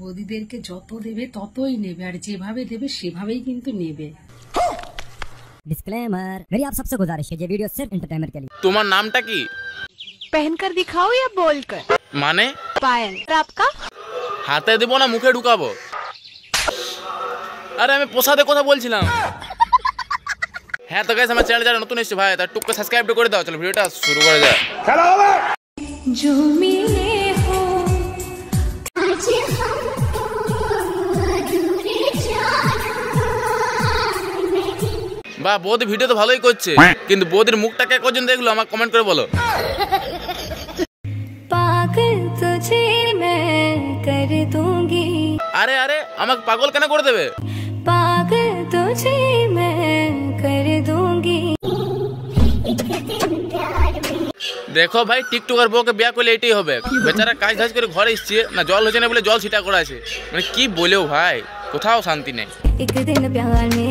বৌদিদেরকে যত দেবে ততই নেবে, আর যেভাবে দেবে সেভাবেই কিন্তু নেবে। डिस्क्लेमर, मेरी आप सबसे गुजारिश है, ये वीडियो सिर्फ एंटरटेनमेंट के लिए। তোমার নামটা কি? पहनकर दिखाओ या बोलकर? মানে पायल। और आपका? হাতে দেবো না মুখে ঢুকাবো? আরে আমি প্রসাদের কথা বলছিলাম। হ্যাঁ তো গাইস, আমার চ্যানেল যারা নতুন এসেছে ভাই তার টুককে সাবস্ক্রাইব করে দাও। চলো ভিডিওটা শুরু করা যাক। খেলা হবে। जो मिले हो বাহ, বৌদি ভিডিও তো ভালোই করছে, কিন্তু বৌদির মুখটাকে কজন দেখলো আমাকে কমেন্ট করে বলো। पागल तुझे मैं कर दूंगी, আরে আরে আমাকে পাগল কেন করে দেবে? पागल तुझे मैं कर दूंगी। দেখো ভাই, টিকটকার বউকে বিয়া করলে এটাই হবে। বেচারা কাজ ধাজ করে ঘরে এসছে না, জল হচ্ছে না বলে জল ছিটা করা আছে। মানে কি বলেও ভাই, কোথাও শান্তি নেই। एक दिन प्यार में